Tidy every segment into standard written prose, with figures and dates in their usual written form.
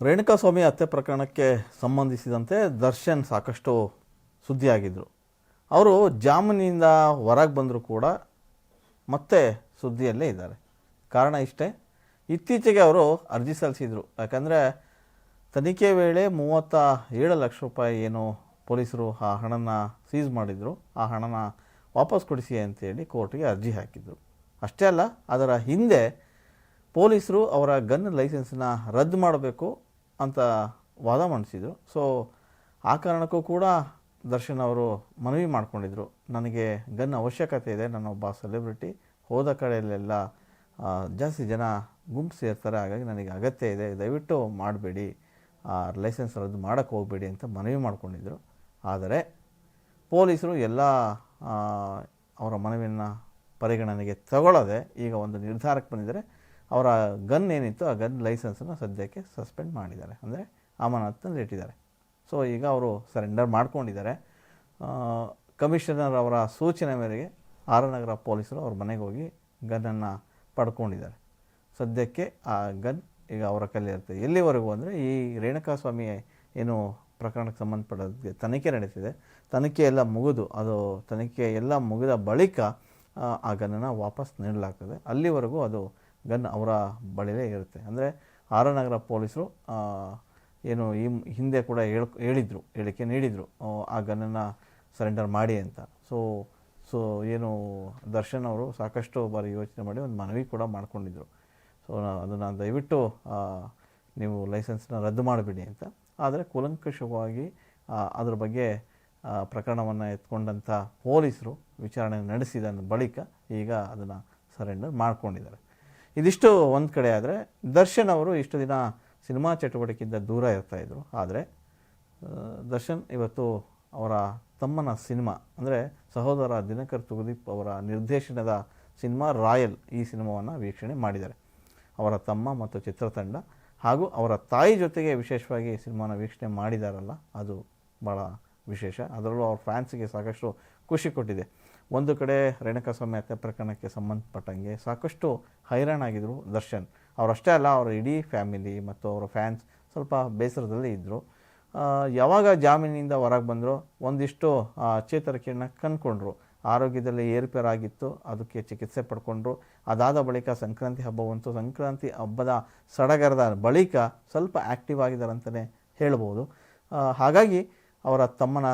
ರೇಣುಕಾಸ್ವಾಮಿ ಹತ್ಯೆ ಪ್ರಕರಣಕ್ಕೆ ಸಂಬಂಧಿಸಿದಂತೆ ದರ್ಶನ್ ಸಾಕಷ್ಟು ಸುದ್ದಿಯಾಗಿದ್ದರು. ಅವರು ಜಾಮೀನಿಂದ ಹೊರಗೆ ಬಂದರೂ ಕೂಡ ಮತ್ತೆ ಸುದ್ದಿಯಲ್ಲೇ ಇದ್ದಾರೆ. ಕಾರಣ ಇಷ್ಟೇ, ಇತ್ತೀಚೆಗೆ ಅವರು ಅರ್ಜಿ ಸಲ್ಲಿಸಿದರು. ಯಾಕಂದರೆ ತನಿಖೆ ವೇಳೆ 37 ಲಕ್ಷ ರೂಪಾಯಿ ಏನು ಪೊಲೀಸರು ಆ ಹಣನ ಸೀಸ್ ಮಾಡಿದರು, ಆ ಹಣನ ವಾಪಸ್ ಕೊಡಿಸಿ ಅಂತೇಳಿ ಕೋರ್ಟಿಗೆ ಅರ್ಜಿ ಹಾಕಿದರು. ಅಷ್ಟೇ ಅಲ್ಲ, ಅದರ ಹಿಂದೆ ಪೊಲೀಸರು ಅವರ ಗನ್ ಲೈಸೆನ್ಸನ್ನ ರದ್ದು ಮಾಡಬೇಕು ಅಂತ ವಾದ ಮಂಡಿಸಿದರು. ಸೊ ಆ ಕಾರಣಕ್ಕೂ ಕೂಡ ದರ್ಶನ್ ಅವರು ಮನವಿ ಮಾಡ್ಕೊಂಡಿದ್ರು, ನನಗೆ ಗನ್ ಅವಶ್ಯಕತೆ ಇದೆ, ನಾನೊಬ್ಬ ಸೆಲೆಬ್ರಿಟಿ, ಹೋದ ಕಡೆಯಲ್ಲೆಲ್ಲ ಜಾಸ್ತಿ ಜನ ಗುಂಪು ಸೇರ್ತಾರೆ, ಹಾಗಾಗಿ ನನಗೆ ಅಗತ್ಯ ಇದೆ, ದಯವಿಟ್ಟು ಮಾಡಬೇಡಿ, ಲೈಸೆನ್ಸ್ ರದ್ದು ಮಾಡೋಕ್ಕೆ ಹೋಗಬೇಡಿ ಅಂತ ಮನವಿ ಮಾಡ್ಕೊಂಡಿದ್ರು. ಆದರೆ ಪೊಲೀಸರು ಎಲ್ಲ ಅವರ ಮನವಿಯನ್ನು ಪರಿಗಣನೆಗೆ ತಗೊಳ್ಳದೆ ಈಗ ಒಂದು ನಿರ್ಧಾರಕ್ಕೆ ಬಂದಿದ್ದಾರೆ. ಅವರ ಗನ್ ಏನಿತ್ತು ಆ ಗನ್ ಲೈಸೆನ್ಸನ್ನು ಸದ್ಯಕ್ಕೆ ಸಸ್ಪೆಂಡ್ ಮಾಡಿದ್ದಾರೆ, ಅಂದರೆ ಅಮಾನತಿನಲ್ಲಿ ಇಟ್ಟಿದ್ದಾರೆ. ಸೊ ಈಗ ಅವರು ಸರೆಂಡರ್ ಮಾಡ್ಕೊಂಡಿದ್ದಾರೆ. ಕಮಿಷನರ್ ಅವರ ಸೂಚನೆ ಮೇರೆಗೆ ಆರನಗರ ಪೊಲೀಸರು ಅವ್ರ ಮನೆಗೆ ಹೋಗಿ ಗನ್ನನ್ನು ಪಡ್ಕೊಂಡಿದ್ದಾರೆ. ಸದ್ಯಕ್ಕೆ ಆ ಗನ್ ಈಗ ಅವರ ಕೈಲಿರುತ್ತೆ. ಎಲ್ಲಿವರೆಗೂ ಅಂದರೆ ಈ ರೇಣುಕಾಸ್ವಾಮಿ ಏನು ಪ್ರಕರಣಕ್ಕೆ ಸಂಬಂಧಪಟ್ಟಂತೆ ತನಿಖೆ ನಡೀತಿದೆ, ತನಿಖೆ ಎಲ್ಲ ಮುಗಿದು ಅದು ತನಿಖೆ ಎಲ್ಲ ಮುಗಿದ ಬಳಿಕ ಆ ಗನ್ನನ್ನು ವಾಪಸ್ ನೀಡಲಾಗ್ತದೆ. ಅಲ್ಲಿವರೆಗೂ ಅದು ಗನ್ ಅವರ ಬಳಿಯೇ ಇರುತ್ತೆ. ಅಂದರೆ ಆರನಗರ ಪೊಲೀಸರು ಏನು ಈ ಹಿಂದೆ ಕೂಡ ಹೇಳಿಕೆ ನೀಡಿದರು ಆ ಗನ್ನನ್ನು ಸರೆಂಡರ್ ಮಾಡಿ ಅಂತ. ಸೊ ಏನು ದರ್ಶನ್ ಅವರು ಸಾಕಷ್ಟು ಬಾರಿ ಯೋಚನೆ ಮಾಡಿ ಒಂದು ಮನವಿ ಕೂಡ ಮಾಡ್ಕೊಂಡಿದ್ರು. ಸೊ ಅದನ್ನು ದಯವಿಟ್ಟು ನೀವು ಲೈಸೆನ್ಸ್ನ ರದ್ದು ಮಾಡಿಬಿಡಿ ಅಂತ. ಆದರೆ ಕೂಲಂಕಷವಾಗಿ ಅದ್ರ ಬಗ್ಗೆ ಪ್ರಕರಣವನ್ನು ಎತ್ಕೊಂಡಂಥ ಪೊಲೀಸರು ವಿಚಾರಣೆ ನಡೆಸಿದ ಬಳಿಕ ಈಗ ಅದನ್ನು ಸರೆಂಡರ್ ಮಾಡ್ಕೊಂಡಿದ್ದಾರೆ. ಇದಿಷ್ಟು ಒಂದು ಕಡೆ ಆದರೆ, ದರ್ಶನ್ ಅವರು ಇಷ್ಟು ದಿನ ಸಿನಿಮಾ ಚಟುವಟಿಕೆಯಿಂದ ದೂರ ಇರ್ತಾಯಿದ್ರು. ಆದರೆ ದರ್ಶನ್ ಇವತ್ತು ಅವರ ತಮ್ಮನ ಸಿನಿಮಾ, ಅಂದರೆ ಸಹೋದರ ದಿನಕರ್ ತುಗುದೀಪ್ ಅವರ ನಿರ್ದೇಶನದ ಸಿನಿಮಾ ರಾಯಲ್, ಈ ಸಿನಿಮಾವನ್ನು ವೀಕ್ಷಣೆ ಮಾಡಿದ್ದಾರೆ. ಅವರ ತಮ್ಮ ಮತ್ತು ಚಿತ್ರತಂಡ ಹಾಗೂ ಅವರ ತಾಯಿ ಜೊತೆಗೆ ವಿಶೇಷವಾಗಿ ಸಿನಿಮಾನ ವೀಕ್ಷಣೆ ಮಾಡಿದಾರಲ್ಲ, ಅದು ಭಾಳ ವಿಶೇಷ. ಅದರಲ್ಲೂ ಅವ್ರ ಫ್ಯಾನ್ಸಿಗೆ ಸಾಕಷ್ಟು ಖುಷಿ ಕೊಟ್ಟಿದೆ. ಒಂದು ಕಡೆ ರೇಣುಕಾಸ್ವಾಮಿ ಹತ್ಯೆ ಪ್ರಕರಣಕ್ಕೆ ಸಂಬಂಧಪಟ್ಟಂಗೆ ಸಾಕಷ್ಟು ಹೈರಾಣಾಗಿದ್ದರು ದರ್ಶನ್. ಅವರಷ್ಟೇ ಅಲ್ಲ, ಅವರ ಇಡೀ ಫ್ಯಾಮಿಲಿ ಮತ್ತು ಅವರ ಫ್ಯಾನ್ಸ್ ಸ್ವಲ್ಪ ಬೇಸರದಲ್ಲಿ ಇದ್ದರು. ಯಾವಾಗ ಜಾಮೀನಿಂದ ಹೊರಗೆ ಬಂದರೂ ಒಂದಿಷ್ಟು ಚೇತರಿಕೆಯನ್ನು ಕಂಡುಕೊಂಡ್ರು. ಆರೋಗ್ಯದಲ್ಲಿ ಏರುಪೇರಾಗಿತ್ತು, ಅದಕ್ಕೆ ಚಿಕಿತ್ಸೆ ಪಡ್ಕೊಂಡ್ರು. ಅದಾದ ಬಳಿಕ ಸಂಕ್ರಾಂತಿ ಹಬ್ಬ ಬಂತು. ಸಂಕ್ರಾಂತಿ ಹಬ್ಬದ ಸಡಗರದ ಬಳಿಕ ಸ್ವಲ್ಪ ಆ್ಯಕ್ಟಿವ್ ಆಗಿದ್ದಾರೆ ಅಂತಲೇ ಹೇಳ್ಬೋದು. ಹಾಗಾಗಿ ಅವರ ತಮ್ಮನ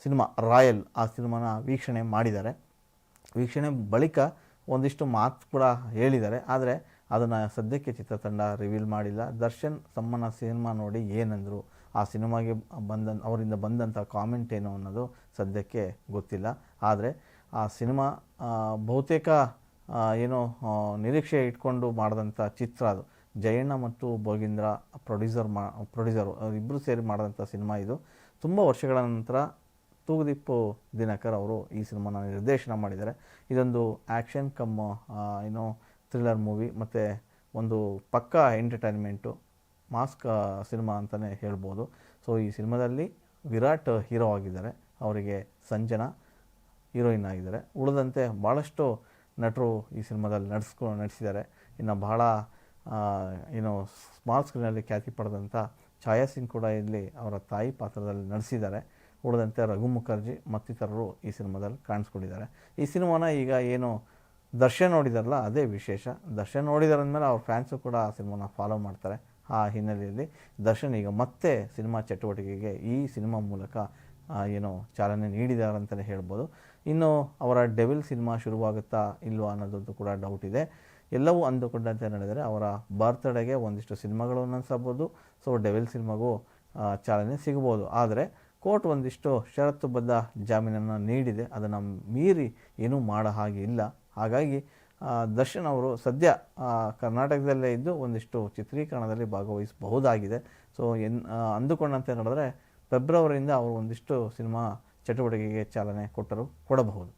ಸಿನಿಮಾ ರಾಯಲ್, ಆ ಸಿನಿಮಾನ ವೀಕ್ಷಣೆ ಮಾಡಿದ್ದಾರೆ. ವೀಕ್ಷಣೆ ಬಳಿಕ ಒಂದಿಷ್ಟು ಮಾತು ಕೂಡ ಹೇಳಿದ್ದಾರೆ. ಆದರೆ ಅದನ್ನು ಸದ್ಯಕ್ಕೆ ಚಿತ್ರತಂಡ ರಿವೀಲ್ ಮಾಡಿಲ್ಲ. ದರ್ಶನ್ ತಮ್ಮನ ಸಿನಿಮಾ ನೋಡಿ ಏನಂದರು, ಆ ಸಿನಿಮಾಗೆ ಅವರಿಂದ ಬಂದಂಥ ಕಾಮೆಂಟ್ ಏನು ಅನ್ನೋದು ಸದ್ಯಕ್ಕೆ ಗೊತ್ತಿಲ್ಲ. ಆದರೆ ಆ ಸಿನಿಮಾ ಬಹುತೇಕ ಏನೋ ನಿರೀಕ್ಷೆ ಇಟ್ಕೊಂಡು ಮಾಡಿದಂಥ ಚಿತ್ರ ಅದು. ಜಯಣ್ಣ ಮತ್ತು ಭೋಗೀಂದ್ರ ಪ್ರೊಡ್ಯೂಸರು ಇಬ್ಬರು ಸೇರಿ ಮಾಡಿದಂಥ ಸಿನಿಮಾ ಇದು. ತುಂಬ ವರ್ಷಗಳ ನಂತರ ತೂಗುದೀಪ್ ದಿನಕರ್ ಅವರು ಈ ಸಿನಿಮಾನ ನಿರ್ದೇಶನ ಮಾಡಿದ್ದಾರೆ. ಇದೊಂದು ಆ್ಯಕ್ಷನ್ ಕಮ್ ಏನೋ ಥ್ರಿಲ್ಲರ್ ಮೂವಿ ಮತ್ತು ಒಂದು ಪಕ್ಕಾ ಎಂಟರ್ಟೈನ್ಮೆಂಟು ಮಾಸ್ಕ್ ಸಿನಿಮಾ ಅಂತಲೇ ಹೇಳ್ಬೋದು. ಸೊ ಈ ಸಿನಿಮಾದಲ್ಲಿ ವಿರಾಟ್ ಹೀರೋ ಆಗಿದ್ದಾರೆ, ಅವರಿಗೆ ಸಂಜನಾ ಹೀರೋಯಿನ್ ಆಗಿದ್ದಾರೆ. ಉಳಿದಂತೆ ಭಾಳಷ್ಟು ನಟರು ಈ ಸಿನಿಮಾದಲ್ಲಿ ನಟಿಸಿದ್ದಾರೆ. ಇನ್ನು ಬಹಳ ಏನು ಸ್ಮಾಲ್ ಸ್ಕ್ರೀನಲ್ಲಿ ಖ್ಯಾತಿ ಪಡೆದಂಥ ಛಾಯಾ ಸಿಂಗ್ ಕೂಡ ಇಲ್ಲಿ ಅವರ ತಾಯಿ ಪಾತ್ರದಲ್ಲಿ ನಟಿಸಿದ್ದಾರೆ. ಉಳಿದಂತೆ ರಘು ಮುಖರ್ಜಿ ಮತ್ತಿತರರು ಈ ಸಿನಿಮಾದಲ್ಲಿ ಕಾಣಿಸ್ಕೊಂಡಿದ್ದಾರೆ. ಈ ಸಿನಿಮಾನ ಈಗ ಏನು ದರ್ಶನ್ ನೋಡಿದಾರಲ್ಲ, ಅದೇ ವಿಶೇಷ. ದರ್ಶನ್ ನೋಡಿದಾರ ಅಂದಮೇಲೆ ಅವ್ರ ಫ್ಯಾನ್ಸು ಕೂಡ ಆ ಸಿನಿಮಾನ ಫಾಲೋ ಮಾಡ್ತಾರೆ. ಆ ಹಿನ್ನೆಲೆಯಲ್ಲಿ ದರ್ಶನ್ ಈಗ ಮತ್ತೆ ಸಿನಿಮಾ ಚಟುವಟಿಕೆಗೆ ಈ ಸಿನಿಮಾ ಮೂಲಕ ಏನೋ ಚಾಲನೆ ನೀಡಿದ್ದಾರೆ ಅಂತಲೇ ಹೇಳ್ಬೋದು. ಇನ್ನು ಅವರ ಡೆವಿಲ್ ಸಿನಿಮಾ ಶುರುವಾಗುತ್ತಾ ಇಲ್ವಾ ಅನ್ನೋದಂತೂ ಕೂಡ ಡೌಟ್ ಇದೆ. ಎಲ್ಲವೂ ಅಂದುಕೊಂಡಂತೆ ನಡೆದರೆ ಅವರ ಬರ್ತ್ಡೇಗೆ ಒಂದಿಷ್ಟು ಸಿನಿಮಾಗಳು ಅನಿಸ್ಬೋದು. ಸೊ ಡೆವಿಲ್ ಸಿನಿಮಾಗೂ ಚಾಲನೆ ಸಿಗ್ಬೋದು. ಆದರೆ ಕೋರ್ಟ್ ಒಂದಿಷ್ಟು ಷರತ್ತುಬದ್ಧ ಜಾಮೀನನ್ನು ನೀಡಿದೆ, ಅದನ್ನು ಮೀರಿ ಏನೂ ಮಾಡೋ ಹಾಗೆ ಇಲ್ಲ. ಹಾಗಾಗಿ ದರ್ಶನ್ ಅವರು ಸದ್ಯ ಕರ್ನಾಟಕದಲ್ಲೇ ಇದ್ದು ಒಂದಿಷ್ಟು ಚಿತ್ರೀಕರಣದಲ್ಲಿ ಭಾಗವಹಿಸಬಹುದಾಗಿದೆ. ಸೊ ಅಂದುಕೊಂಡಂತೆ ನಡೆದರೆ ಫೆಬ್ರವರಿಯಿಂದ ಅವರು ಒಂದಿಷ್ಟು ಸಿನಿಮಾ ಚಟುವಟಿಕೆಗೆ ಚಾಲನೆ ಕೊಡಬಹುದು.